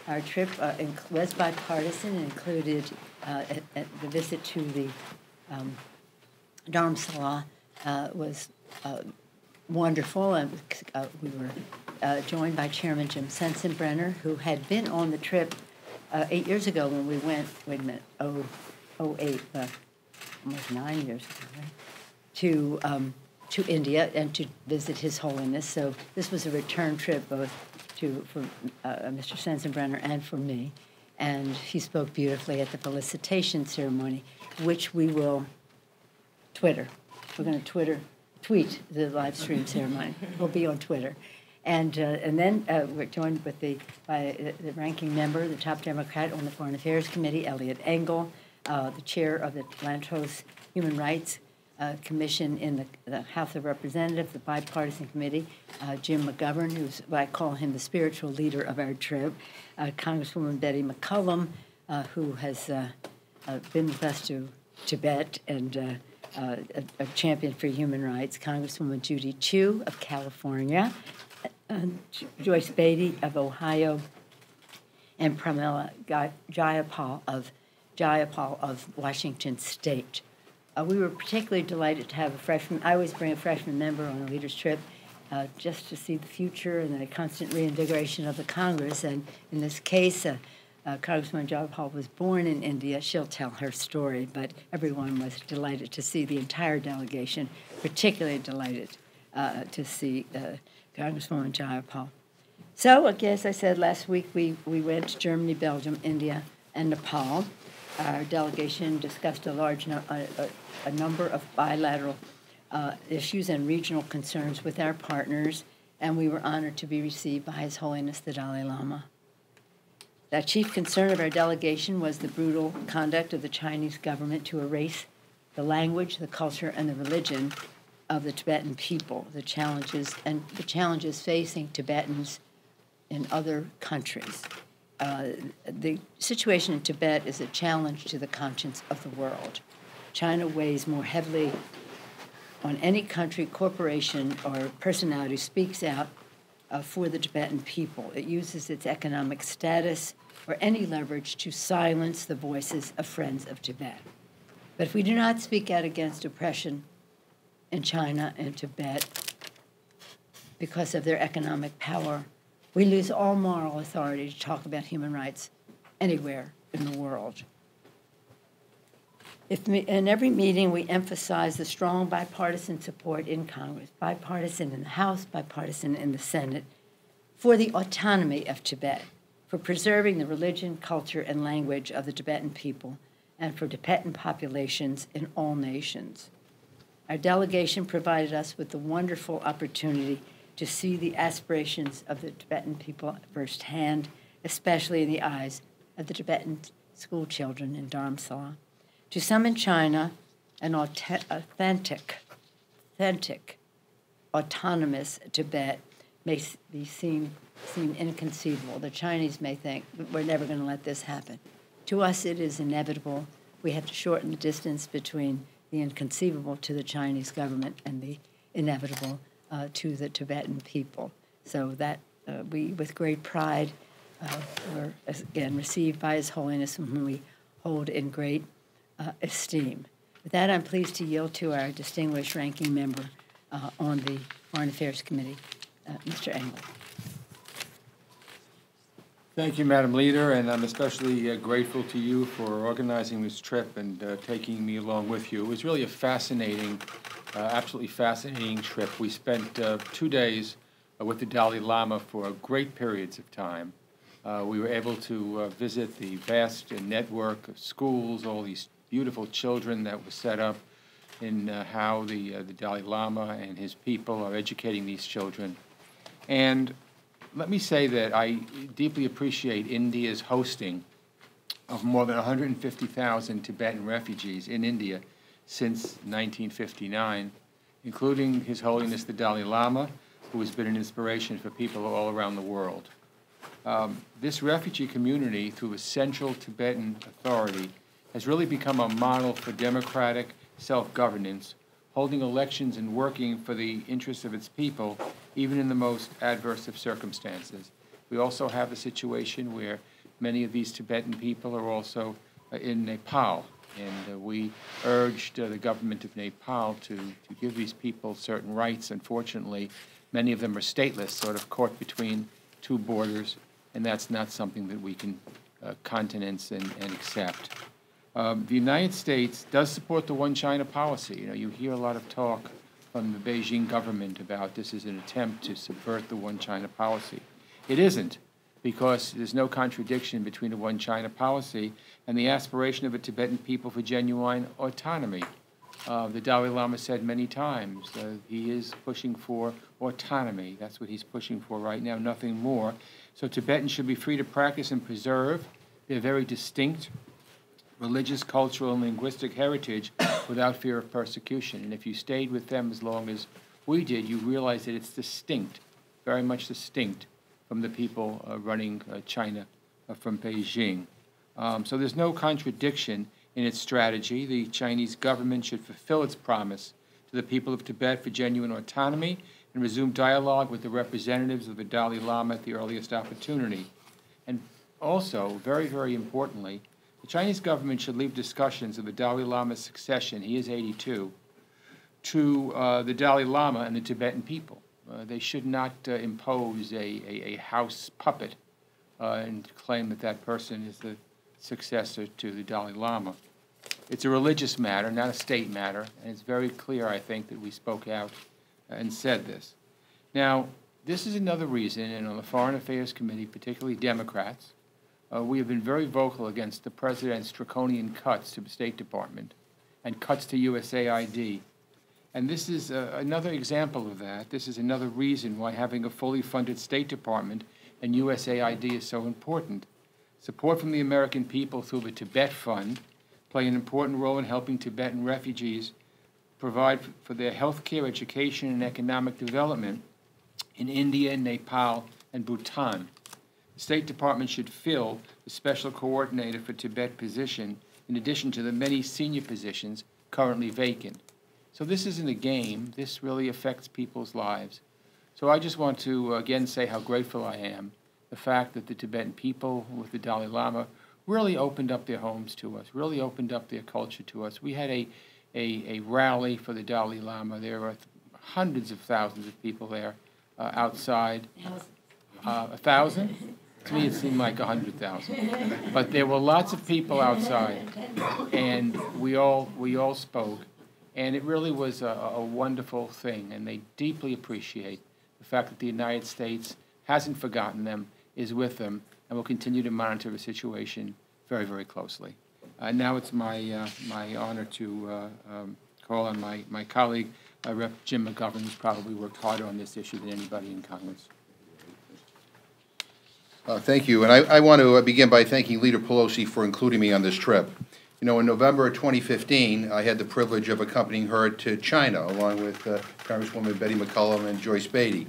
Our trip was bipartisan and included the visit to the Dharamsala was wonderful, and we were joined by Chairman Jim Sensenbrenner, who had been on the trip 8 years ago when we went, wait a minute, 08, almost 9 years ago, right? To India and to visit His Holiness. So this was a return trip both for Mr. Sensenbrenner and for me. And he spoke beautifully at the felicitation ceremony, which we will Twitter. We're going to tweet the live stream ceremony. We'll be on Twitter. And then we're joined by the ranking member, the top Democrat on the Foreign Affairs Committee, Eliot Engel, the chair of the Lantos Human Rights Commission in the House of Representatives, the bipartisan committee, Jim McGovern, who's, I call him the spiritual leader of our trip, Congresswoman Betty McCollum, who has been with us to Tibet and a champion for human rights, Congresswoman Judy Chu of California, Joyce Beatty of Ohio, and Pramila Jayapal of Washington State. We were particularly delighted to have a freshman. I always bring a freshman member on a leaders trip just to see the future and the constant reinvigoration of the Congress. And in this case, Congresswoman Jayapal was born in India. She'll tell her story, but everyone was delighted to see the entire delegation, particularly delighted to see Congresswoman Jayapal. So, as I said last week, we went to Germany, Belgium, India, and Nepal. Our delegation discussed a number of bilateral issues and regional concerns with our partners, and we were honored to be received by His Holiness the Dalai Lama. The chief concern of our delegation was the brutal conduct of the Chinese government to erase the language, the culture, and the religion of the Tibetan people, the challenges facing Tibetans in other countries. The situation in Tibet is a challenge to the conscience of the world. China weighs more heavily on any country, corporation, or personality who speaks out for the Tibetan people. It uses its economic status or any leverage to silence the voices of friends of Tibet. But if we do not speak out against oppression in China and Tibet because of their economic power, we lose all moral authority to talk about human rights anywhere in the world. In every meeting, we emphasize the strong bipartisan support in Congress, bipartisan in the House, bipartisan in the Senate, for the autonomy of Tibet, for preserving the religion, culture, and language of the Tibetan people, and for Tibetan populations in all nations. Our delegation provided us with the wonderful opportunity to see the aspirations of the Tibetan people firsthand, especially in the eyes of the Tibetan school children in Dharamsala. To some in China, an authentic, autonomous Tibet may seem inconceivable. The Chinese may think, we're never going to let this happen. To us, it is inevitable. We have to shorten the distance between the inconceivable to the Chinese government and the inevitable to the Tibetan people. So that we, with great pride, were again received by His Holiness, whom we hold in great esteem. With that, I'm pleased to yield to our distinguished ranking member on the Foreign Affairs Committee, Mr. Engel. Thank you, Madam Leader, and I'm especially grateful to you for organizing this trip and taking me along with you. It was really a fascinating, absolutely fascinating trip. We spent 2 days with the Dalai Lama for great periods of time. We were able to visit the vast network of schools, all these beautiful children that were set up in how the Dalai Lama and his people are educating these children. And let me say that I deeply appreciate India's hosting of more than 150,000 Tibetan refugees in India since 1959, including His Holiness the Dalai Lama, who has been an inspiration for people all around the world. This refugee community, through a central Tibetan authority, has really become a model for democratic self-governance, holding elections and working for the interests of its people, even in the most adverse of circumstances. We also have a situation where Many of these Tibetan people are also in Nepal, and we urged the government of Nepal to give these people certain rights. Unfortunately, many of them are stateless, sort of caught between two borders, and that's not something that we can countenance and accept. The United States does support the One China policy. You know, you hear a lot of talk from the Beijing government about this as an attempt to subvert the One China policy. It isn't, because there's no contradiction between the One China policy and the aspiration of the Tibetan people for genuine autonomy. The Dalai Lama said many times he is pushing for autonomy. That's what he's pushing for right now, nothing more. So Tibetans should be free to practice and preserve their very distinct religious, cultural, and linguistic heritage without fear of persecution. And if you stayed with them as long as we did, you realize that it's distinct, very much distinct from the people running China from Beijing. So there's no contradiction in its strategy. The Chinese government should fulfill its promise to the people of Tibet for genuine autonomy and resume dialogue with the representatives of the Dalai Lama at the earliest opportunity. And also, very, very importantly, the Chinese government should leave discussions of the Dalai Lama's succession, he is 82, to the Dalai Lama and the Tibetan people. They should not impose a house puppet and claim that that person is the successor to the Dalai Lama. It's a religious matter, not a state matter, and it's very clear, I think, that we spoke out and said this. Now, this is another reason, and on the Foreign Affairs Committee, particularly Democrats, we have been very vocal against the President's draconian cuts to the State Department and cuts to USAID. And this is another example of that. This is another reason why having a fully funded State Department and USAID is so important. Support from the American people through the Tibet Fund play an important role in helping Tibetan refugees provide for their health care, education, and economic development in India, Nepal, and Bhutan. The State Department should fill the Special Coordinator for Tibet position in addition to the many senior positions currently vacant. So this isn't a game. This really affects people's lives. So I just want to again say how grateful I am. The fact that the Tibetan people with the Dalai Lama really opened up their homes to us, really opened up their culture to us. We had a rally for the Dalai Lama. There were hundreds of thousands of people there outside. 1,000? To me, it seemed like 100,000. But there were lots of people outside, and we all spoke. And it really was a wonderful thing, and they deeply appreciate the fact that the United States hasn't forgotten them, is with them, and will continue to monitor the situation very, very closely. Now it's my honor to call on my colleague, Rep. Jim McGovern, who's probably worked harder on this issue than anybody in Congress. Thank you, and I want to begin by thanking Leader Pelosi for including me on this trip. You know, in November of 2015, I had the privilege of accompanying her to China, along with Congresswoman Betty McCollum and Joyce Beatty.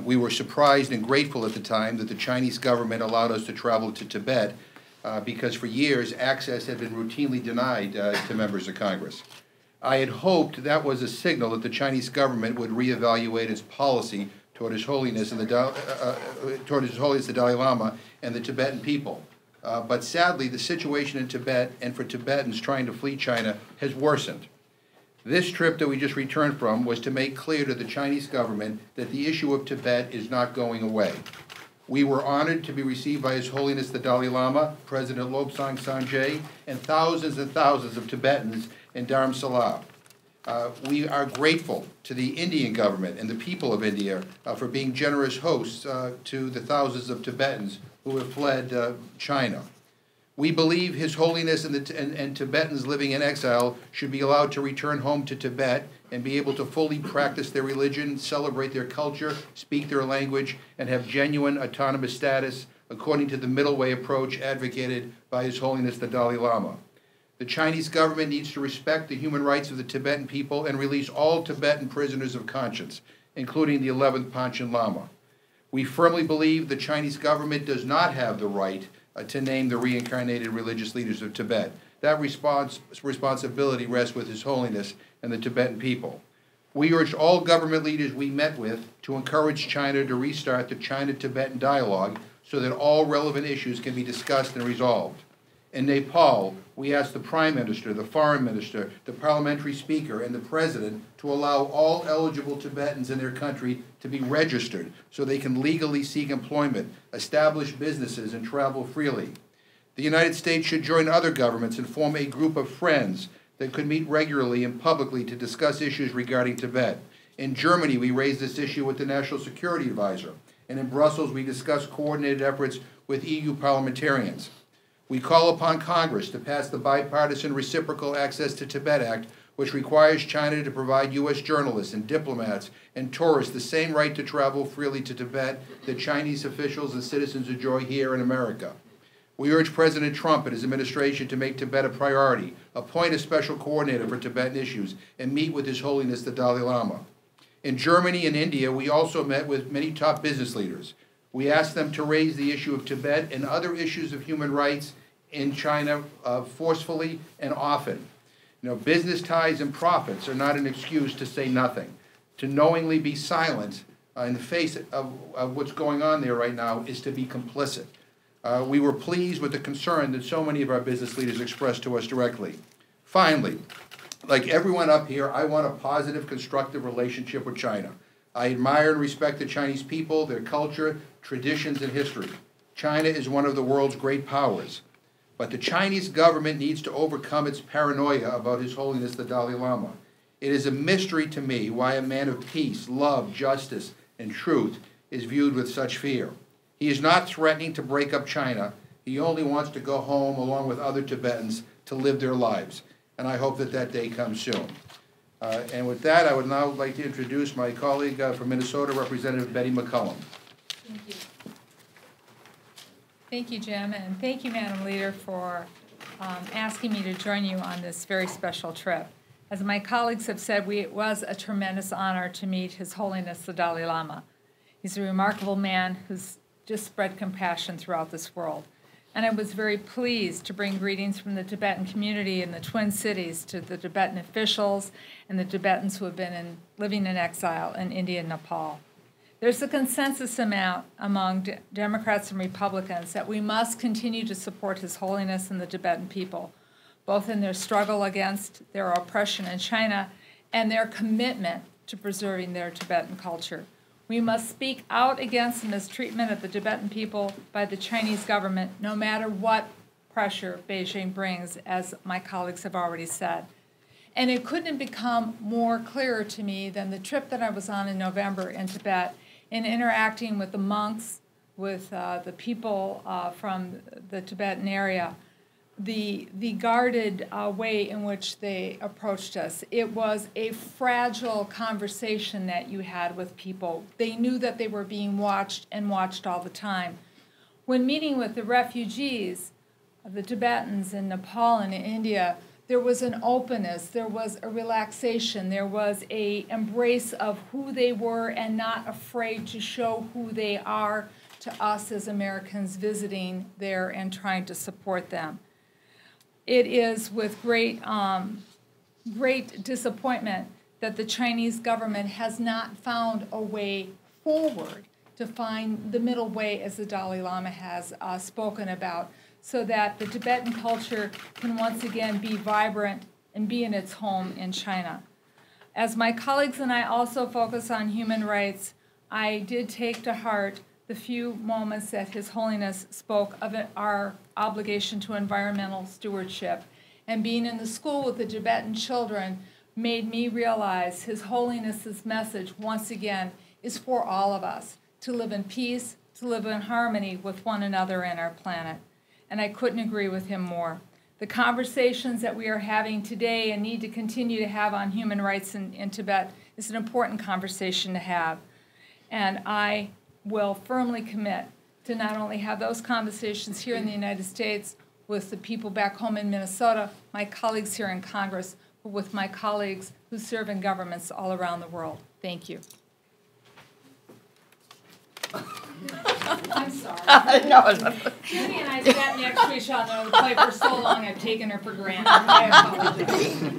We were surprised and grateful at the time that the Chinese government allowed us to travel to Tibet because for years access had been routinely denied to members of Congress. I had hoped that was a signal that the Chinese government would reevaluate its policy toward His Holiness and the Dalai Lama and the Tibetan people. But sadly, the situation in Tibet and for Tibetans trying to flee China has worsened. This trip that we just returned from was to make clear to the Chinese government that the issue of Tibet is not going away. We were honored to be received by His Holiness the Dalai Lama, President Lobsang Sanjay, and thousands of Tibetans in Dharamsala. We are grateful to the Indian government and the people of India for being generous hosts to the thousands of Tibetans who have fled China. We believe His Holiness and Tibetans living in exile should be allowed to return home to Tibet and be able to fully practice their religion, celebrate their culture, speak their language, and have genuine autonomous status according to the middle way approach advocated by His Holiness the Dalai Lama. The Chinese government needs to respect the human rights of the Tibetan people and release all Tibetan prisoners of conscience, including the 11th Panchen Lama. We firmly believe the Chinese government does not have the right to name the reincarnated religious leaders of Tibet. That responsibility rests with His Holiness and the Tibetan people. We urged all government leaders we met with to encourage China to restart the China-Tibetan dialogue so that all relevant issues can be discussed and resolved. In Nepal, we asked the Prime Minister, the Foreign Minister, the Parliamentary Speaker, and the President to allow all eligible Tibetans in their country to be registered so they can legally seek employment, establish businesses, and travel freely. The United States should join other governments and form a group of friends that could meet regularly and publicly to discuss issues regarding Tibet. In Germany, we raised this issue with the National Security Advisor, and in Brussels, we discussed coordinated efforts with EU parliamentarians. We call upon Congress to pass the Bipartisan Reciprocal Access to Tibet Act, which requires China to provide U.S. journalists and diplomats and tourists the same right to travel freely to Tibet that Chinese officials and citizens enjoy here in America. We urge President Trump and his administration to make Tibet a priority, appoint a special coordinator for Tibetan issues, and meet with His Holiness the Dalai Lama. In Germany and India, we also met with many top business leaders. We asked them to raise the issue of Tibet and other issues of human rights in China forcefully and often. Business ties and profits are not an excuse to say nothing. To knowingly be silent in the face of what's going on there right now is to be complicit. We were pleased with the concern that so many of our business leaders expressed to us directly. Finally, like everyone up here, I want a positive, constructive relationship with China. I admire and respect the Chinese people, their culture, traditions, and history. China is one of the world's great powers. But the Chinese government needs to overcome its paranoia about His Holiness the Dalai Lama. It is a mystery to me why a man of peace, love, justice, and truth is viewed with such fear. He is not threatening to break up China. He only wants to go home along with other Tibetans to live their lives. And I hope that that day comes soon. And with that, I would now like to introduce my colleague from Minnesota, Representative Betty McCollum. Thank you. Thank you, Jim, and thank you, Madam Leader, for asking me to join you on this very special trip. As my colleagues have said, it was a tremendous honor to meet His Holiness the Dalai Lama. He's a remarkable man who's just spread compassion throughout this world. And I was very pleased to bring greetings from the Tibetan community in the Twin Cities to the Tibetan officials and the Tibetans who have been living in exile in India and Nepal. There's a consensus among Democrats and Republicans that we must continue to support His Holiness and the Tibetan people, both in their struggle against their oppression in China and their commitment to preserving their Tibetan culture. We must speak out against the mistreatment of the Tibetan people by the Chinese government, no matter what pressure Beijing brings, as my colleagues have already said. And it couldn't have become more clear to me than the trip that I was on in November in Tibet, in interacting with the monks, with the people from the Tibetan area, the guarded way in which they approached us. It was a fragile conversation that you had with people. They knew that they were being watched and watched all the time. When meeting with the refugees, the Tibetans in Nepal and in India, there was an openness, there was a relaxation, there was an embrace of who they were and not afraid to show who they are to us as Americans visiting there and trying to support them. It is with great disappointment that the Chinese government has not found a way forward to find the middle way, as the Dalai Lama has spoken about, so that the Tibetan culture can once again be vibrant and be in its home in China. As my colleagues and I also focus on human rights, I did take to heart the few moments that His Holiness spoke of our obligation to environmental stewardship. And being in the school with the Tibetan children made me realize His Holiness's message, once again, is for all of us, to live in peace, to live in harmony with one another and our planet. And I couldn't agree with him more. The conversations that we are having today and need to continue to have on human rights in Tibet is an important conversation to have. And I will firmly commit to not only have those conversations here in the United States with the people back home in Minnesota, my colleagues here in Congress, but with my colleagues who serve in governments all around the world. Thank you. I'm sorry. No. Judy and I sat next to each other on the plane for so long I've taken her for granted. I apologize.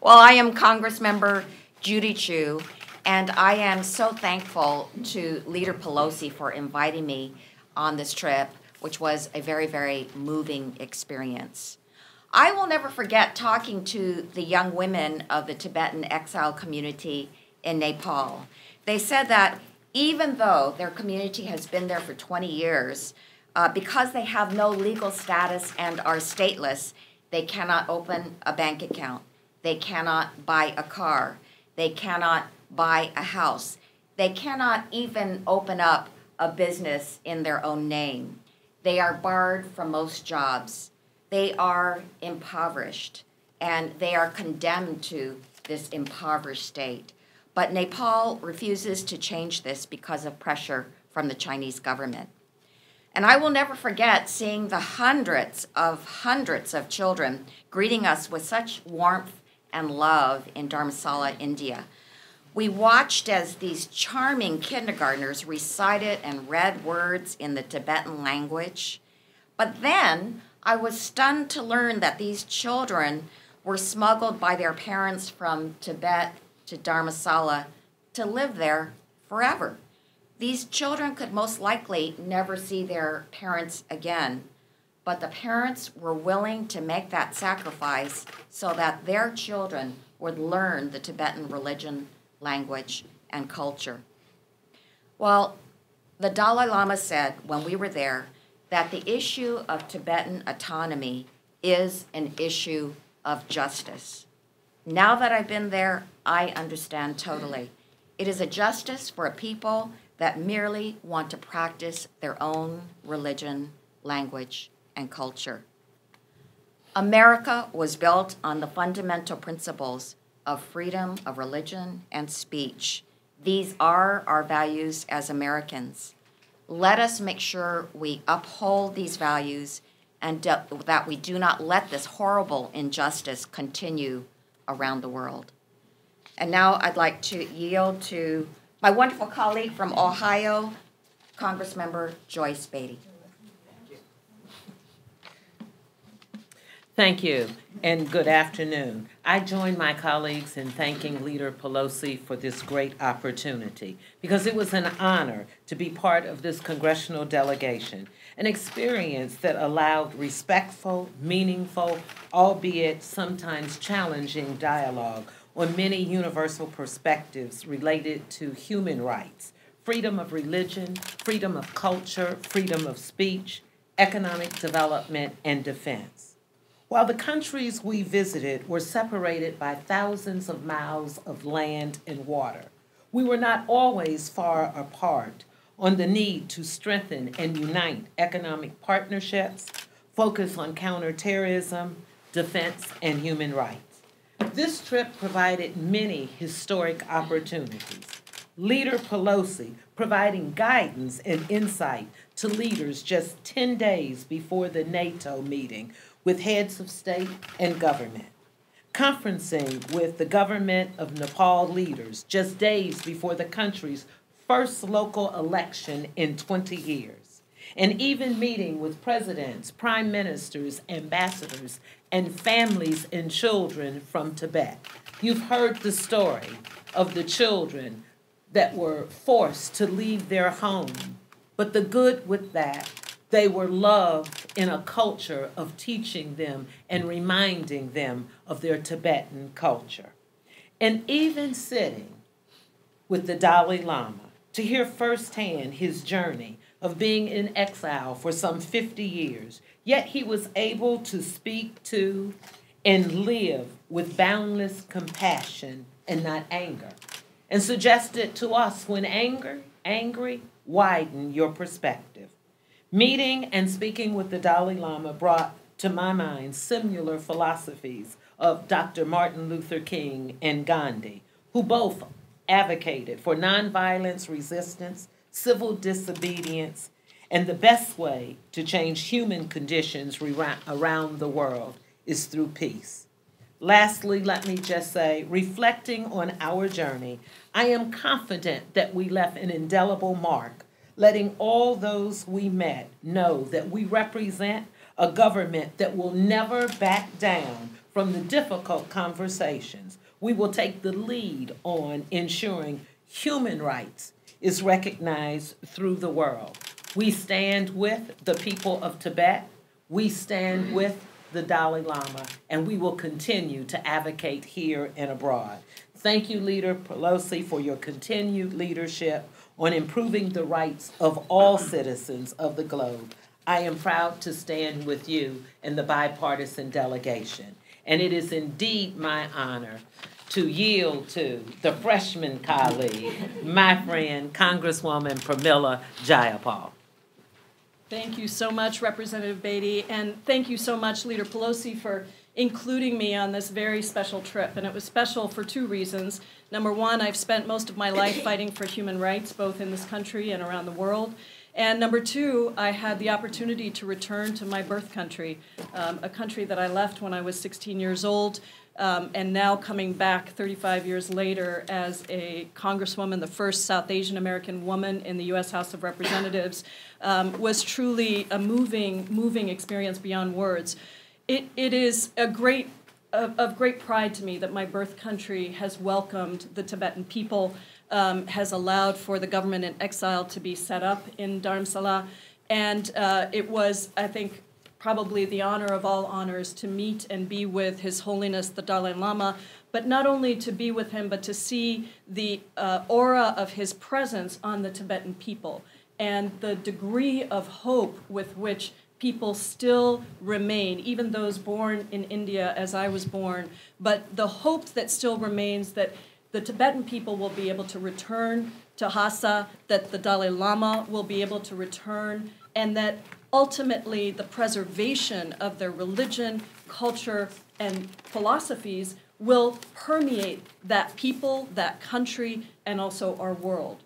Well, I am Congressmember Judy Chu, and I am so thankful to Leader Pelosi for inviting me on this trip, which was a very, very moving experience. I will never forget talking to the young women of the Tibetan exile community in Nepal. They said that even though their community has been there for 20 years, because they have no legal status and are stateless, they cannot open a bank account. They cannot buy a car. They cannot buy a house. They cannot even open up a business in their own name. They are barred from most jobs. They are impoverished, and they are condemned to this impoverished state. But Nepal refuses to change this because of pressure from the Chinese government. And I will never forget seeing the hundreds of children greeting us with such warmth and love in Dharamsala, India. We watched as these charming kindergartners recited and read words in the Tibetan language. But then I was stunned to learn that these children were smuggled by their parents from Tibet to Dharamsala to live there forever. These children could most likely never see their parents again, but the parents were willing to make that sacrifice so that their children would learn the Tibetan religion, language, and culture. Well, the Dalai Lama said when we were there that the issue of Tibetan autonomy is an issue of justice. Now that I've been there, I understand totally. It is a justice for a people that merely want to practice their own religion, language, and culture. America was built on the fundamental principles of freedom of religion and speech. These are our values as Americans. Let us make sure we uphold these values and that we do not let this horrible injustice continue around the world. And now I'd like to yield to my wonderful colleague from Ohio, Congressmember Joyce Beatty. Thank you, and good afternoon. I join my colleagues in thanking Leader Pelosi for this great opportunity, because it was an honor to be part of this congressional delegation, an experience that allowed respectful, meaningful, albeit sometimes challenging dialogue on many universal perspectives related to human rights, freedom of religion, freedom of culture, freedom of speech, economic development, and defense. While the countries we visited were separated by thousands of miles of land and water, we were not always far apart on the need to strengthen and unite economic partnerships, focus on counterterrorism, defense, and human rights. This trip provided many historic opportunities. Leader Pelosi providing guidance and insight to leaders just 10 days before the NATO meeting with heads of state and government. Conferencing with the government of Nepal leaders just days before the country's first local election in 20 years. And even meeting with presidents, prime ministers, ambassadors, and families and children from Tibet. You've heard the story of the children that were forced to leave their home. But the good with that, they were loved in a culture of teaching them and reminding them of their Tibetan culture. And even sitting with the Dalai Lama to hear firsthand his journey of being in exile for some 50 years, yet he was able to speak to and live with boundless compassion and not anger, and suggested to us when angry, widen your perspective. Meeting and speaking with the Dalai Lama brought to my mind similar philosophies of Dr. Martin Luther King and Gandhi, who both advocated for nonviolence resistance, civil disobedience, and the best way to change human conditions around the world is through peace. Lastly, let me just say, reflecting on our journey, I am confident that we left an indelible mark, letting all those we met know that we represent a government that will never back down from the difficult conversations. We will take the lead on ensuring human rights is recognized through the world. We stand with the people of Tibet. We stand with the Dalai Lama, and we will continue to advocate here and abroad. Thank you, Leader Pelosi, for your continued leadership on improving the rights of all citizens of the globe. I am proud to stand with you in the bipartisan delegation, and it is indeed my honor to yield to the freshman colleague, my friend, Congresswoman Pramila Jayapal. Thank you so much, Representative Beatty, and thank you so much, Leader Pelosi, for including me on this very special trip. And it was special for two reasons. Number one, I've spent most of my life fighting for human rights, both in this country and around the world. And number two, I had the opportunity to return to my birth country, a country that I left when I was 16 years old, and now coming back 35 years later as a congresswoman, the first South Asian American woman in the U.S. House of Representatives, was truly a moving experience beyond words. It is of great pride to me that my birth country has welcomed the Tibetan people, has allowed for the government in exile to be set up in Dharamsala, and it was, I think, probably the honor of all honors to meet and be with His Holiness the Dalai Lama, but not only to be with him, but to see the aura of his presence on the Tibetan people and the degree of hope with which people still remain, even those born in India as I was born, but the hope that still remains that the Tibetan people will be able to return to Lhasa, that the Dalai Lama will be able to return, and that ultimately the preservation of their religion, culture, and philosophies will permeate that people, that country, and also our world.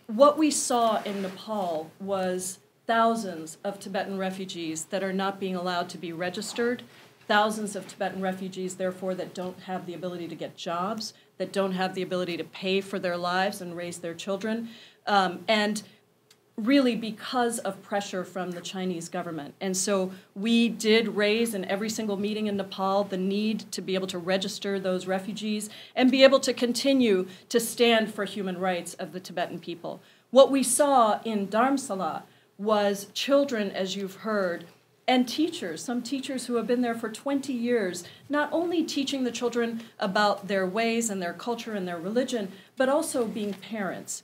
What we saw in Nepal was thousands of Tibetan refugees that are not being allowed to be registered, thousands of Tibetan refugees, therefore, that don't have the ability to get jobs, that don't have the ability to pay for their lives and raise their children, and really because of pressure from the Chinese government. And so we did raise in every single meeting in Nepal the need to be able to register those refugees and be able to continue to stand for human rights of the Tibetan people. What we saw in Dharamsala was children, as you've heard, and teachers, some teachers who have been there for 20 years, not only teaching the children about their ways and their culture and their religion, but also being parents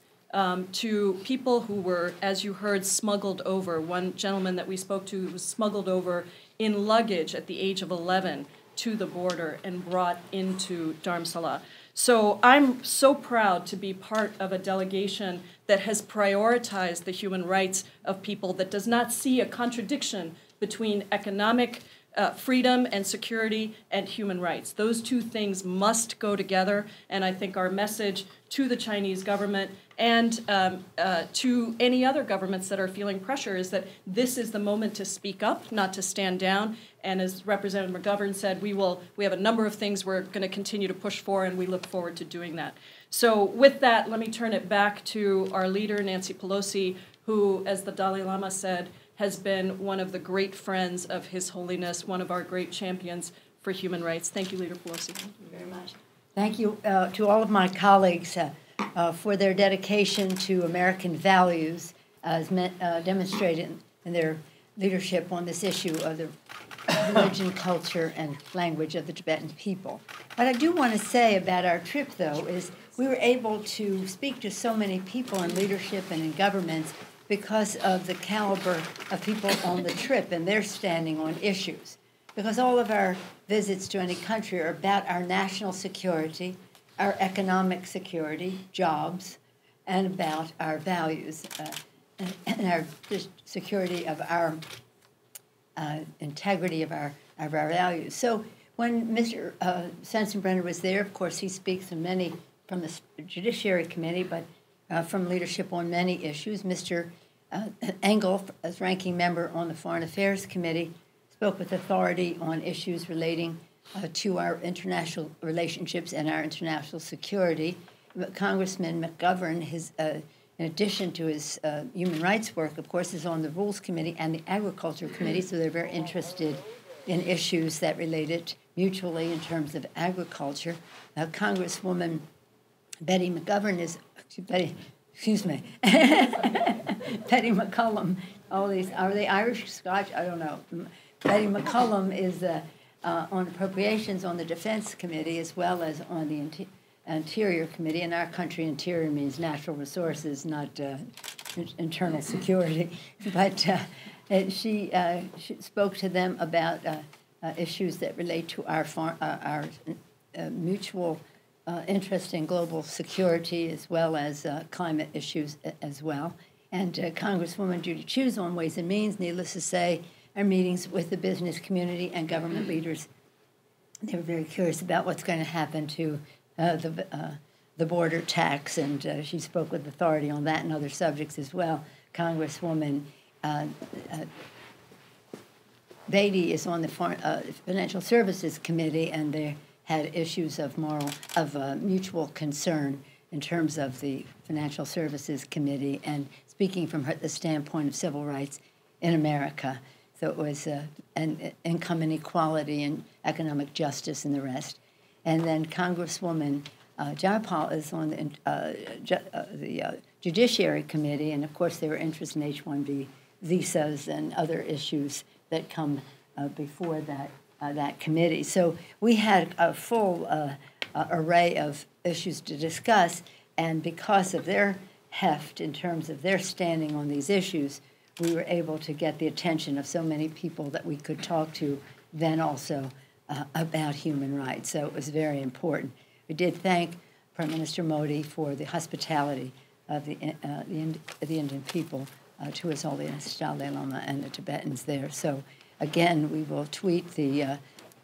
to people who were, as you heard, smuggled over. One gentleman that we spoke to was smuggled over in luggage at the age of 11 to the border and brought into Dharamsala. So I'm so proud to be part of a delegation that has prioritized the human rights of people, that does not see a contradiction between economic freedom and security and human rights. Those two things must go together, and I think our message to the Chinese government and to any other governments that are feeling pressure is that this is the moment to speak up, not to stand down. And as Representative McGovern said, we have a number of things we're going to continue to push for, and we look forward to doing that. So with that, let me turn it back to our leader, Nancy Pelosi, who, as the Dalai Lama said, has been one of the great friends of His Holiness, one of our great champions for human rights. Thank you, Leader Pelosi. Thank you very much. Thank you to all of my colleagues for their dedication to American values as demonstrated in their leadership on this issue of the religion, culture, and language of the Tibetan people. What I do want to say about our trip, though, is we were able to speak to so many people in leadership and in governments because of the caliber of people on the trip and their standing on issues. Because all of our visits to any country are about our national security, our economic security, jobs, and about our values and our security of our integrity of our values. So when Mr. Sensenbrenner was there, of course, he speaks to many from the Judiciary Committee, but from leadership on many issues. Mr. Engel, as ranking member on the Foreign Affairs Committee, spoke with authority on issues relating to our international relationships and our international security. Congressman McGovern, in addition to his human rights work, of course, is on the Rules Committee and the Agriculture Committee, so they're very interested in issues that related mutually in terms of agriculture. Congresswoman Betty excuse me, Betty McCollum, all these, are they Irish, Scotch? I don't know. Betty McCollum is on appropriations on the Defense Committee as well as on the Interior Committee. In our country, interior means natural resources, not internal security. But she spoke to them about issues that relate to our mutual interest in global security as well as climate issues as well. And Congresswoman Judy Chu's on Ways and Means, needless to say, our meetings with the business community and government leaders. They were very curious about what's going to happen to the border tax, and she spoke with authority on that and other subjects as well. Congresswoman Beatty is on the Financial Services Committee, and they had issues of mutual concern in terms of the Financial Services Committee and speaking from the standpoint of civil rights in America. So it was an income inequality and economic justice and the rest. And then Congresswoman Jayapal is on the Judiciary Committee, and of course there were interests in H-1B visas and other issues that come before that committee. So we had a full array of issues to discuss, and because of their heft in terms of their standing on these issues, we were able to get the attention of so many people that we could talk to then also about human rights. So it was very important. We did thank Prime Minister Modi for the hospitality of the Indian people to His Holiness Dalai Lama and the Tibetans there. So again, we will tweet the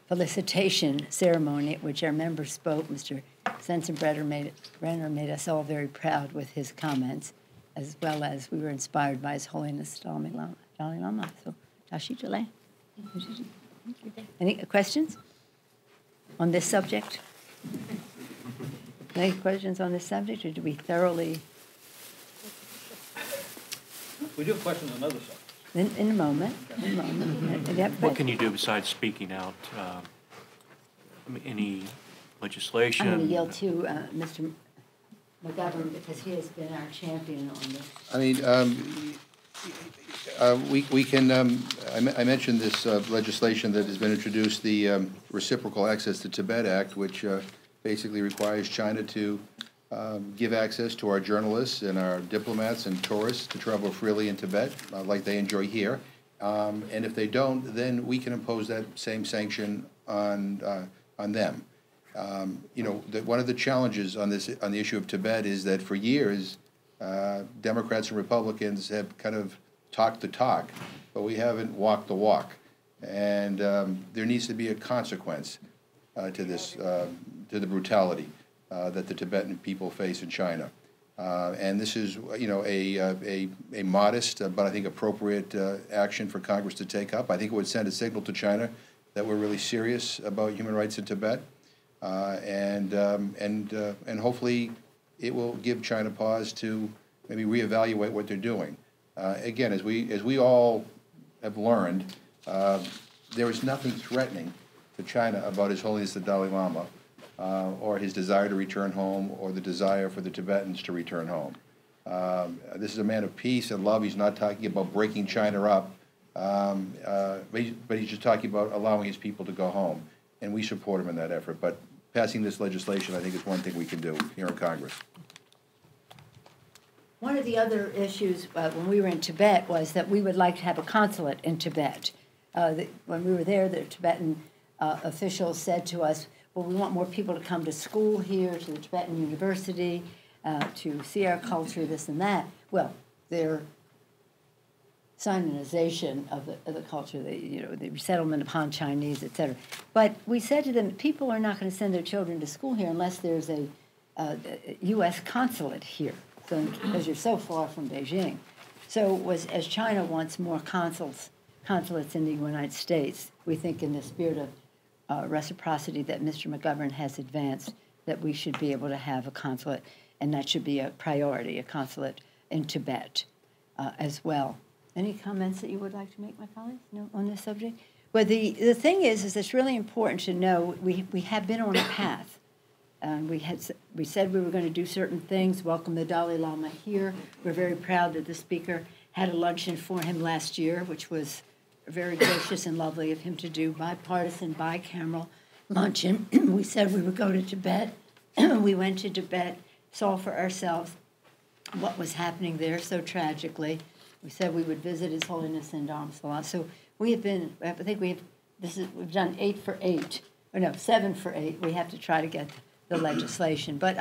felicitation ceremony at which our members spoke. Mr. Sensenbrenner made us all very proud with his comments, as well as we were inspired by His Holiness Dalai Lama. So, Tashi Jalai. Any questions on this subject? Any questions on this subject, or do we thoroughly? We do have questions on other subjects. In a moment. What can you do besides speaking out? Any legislation? I'm going to yield to Mr. McGovern because he has been our champion on this. I mean, we can, I mentioned this legislation that has been introduced, the Reciprocal Access to Tibet Act, which basically requires China to give access to our journalists and our diplomats and tourists to travel freely in Tibet, like they enjoy here. And if they don't, then we can impose that same sanction on them. You know, one of the challenges on the issue of Tibet is that for years, Democrats and Republicans have kind of talked the talk, but we haven't walked the walk. And there needs to be a consequence to this, to the brutality that the Tibetan people face in China. And this is, you know, a modest but I think appropriate action for Congress to take up. I think it would send a signal to China that we're really serious about human rights in Tibet, and hopefully it will give China pause to maybe reevaluate what they're doing. Again, as we all have learned, there is nothing threatening to China about His Holiness the Dalai Lama, or his desire to return home, or the desire for the Tibetans to return home. This is a man of peace and love. He's not talking about breaking China up, but he's just talking about allowing his people to go home, and we support him in that effort. But passing this legislation, I think, is one thing we can do here in Congress. One of the other issues when we were in Tibet was that we would like to have a consulate in Tibet. When we were there, the Tibetan officials said to us, well, we want more people to come to school here, to the Tibetan University, to see our culture, this and that. Well, their Simonization of the culture, the resettlement of Han Chinese, et cetera. But we said to them, people are not going to send their children to school here unless there's a U.S. consulate here, because you're so far from Beijing. So as China wants more consulates in the United States, we think in the spirit of reciprocity that Mr. McGovern has advanced, that we should be able to have a consulate, and that should be a priority, a consulate in Tibet as well. Any comments that you would like to make, my colleagues, on this subject? Well, the thing is it's really important to know we have been on a path we said we were going to do certain things, welcome the Dalai Lama here. We're very proud that the speaker had a luncheon for him last year, which was very gracious and lovely of him to do, bipartisan, bicameral luncheon. We said we would go to Tibet. We went to Tibet, saw for ourselves what was happening there so tragically. We said we would visit His Holiness in Dharamsala. So we have been, I think we've done 8 for 8, or no, 7 for 8. We have to try to get the legislation. But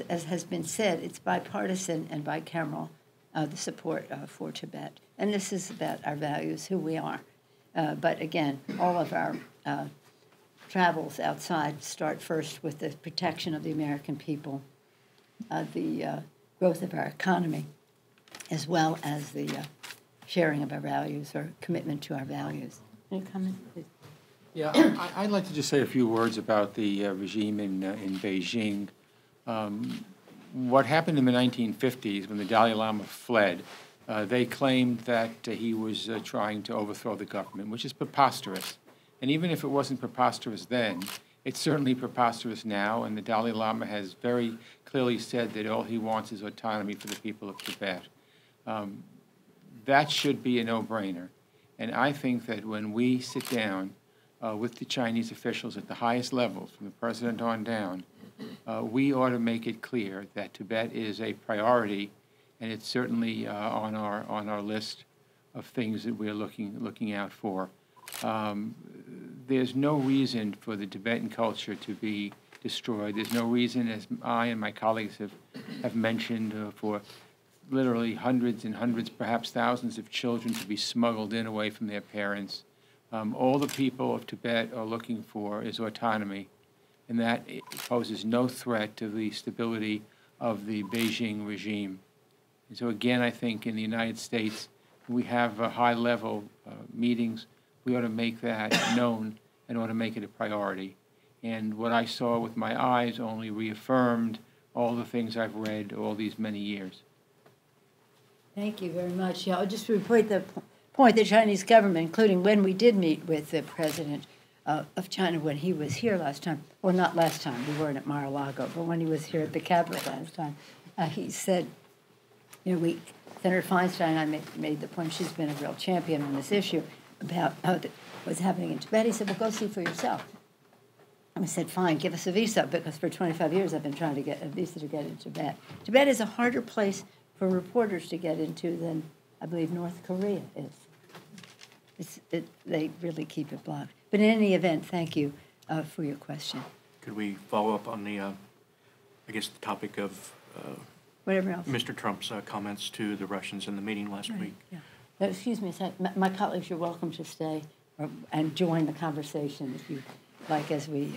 as has been said, it's bipartisan and bicameral, the support for Tibet. And this is about our values, who we are. But again, all of our travels outside start first with the protection of the American people, the growth of our economy, as well as the sharing of our values or commitment to our values. Any comment, please? Yeah, I'd like to just say a few words about the regime in Beijing. What happened in the 1950s when the Dalai Lama fled, they claimed that he was trying to overthrow the government, which is preposterous. And even if it wasn't preposterous then, it's certainly preposterous now, and the Dalai Lama has very clearly said that all he wants is autonomy for the people of Tibet. That should be a no-brainer. And I think that when we sit down with the Chinese officials at the highest levels, from the president on down, we ought to make it clear that Tibet is a priority, and it's certainly on our list of things that we're looking out for. There's no reason for the Tibetan culture to be destroyed. There's no reason, as I and my colleagues have mentioned, for literally hundreds and hundreds, perhaps thousands of children to be smuggled in away from their parents. All the people of Tibet are looking for is autonomy, and that poses no threat to the stability of the Beijing regime. And so again, I think in the United States, we have high-level meetings. We ought to make that known and ought to make it a priority. And what I saw with my eyes only reaffirmed all the things I've read all these many years. Thank you very much. Yeah, I'll just repeat the point. The Chinese government, including when we did meet with the president of China when he was here last time, well, not last time, we weren't at Mar-a-Lago, but when he was here at the Capitol last time, he said, Senator Feinstein and I made the point, she's been a real champion on this issue about what's happening in Tibet. He said, well, go see for yourself. And we said, fine, give us a visa, because for 25 years I've been trying to get a visa to get into Tibet. Tibet is a harder place for reporters to get into than, I believe, North Korea is. They really keep it blocked. But in any event, thank you for your question. Could we follow up on the, I guess, the topic of whatever else. Mr. Trump's comments to the Russians in the meeting last week? Yeah. Excuse me a second. My colleagues, you're welcome to stay and join the conversation if you like as we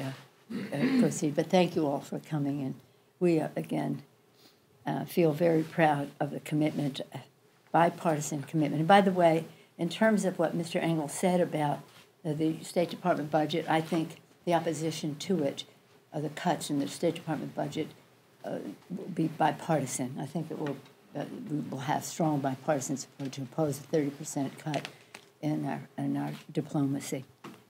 proceed. But thank you all for coming. And we, again, feel very proud of the commitment, bipartisan commitment. And by the way, in terms of what Mr. Engel said about the State Department budget, I think the opposition to it, the cuts in the State Department budget, will be bipartisan. I think it will. We will have strong bipartisan support to oppose a 30% cut in our diplomacy.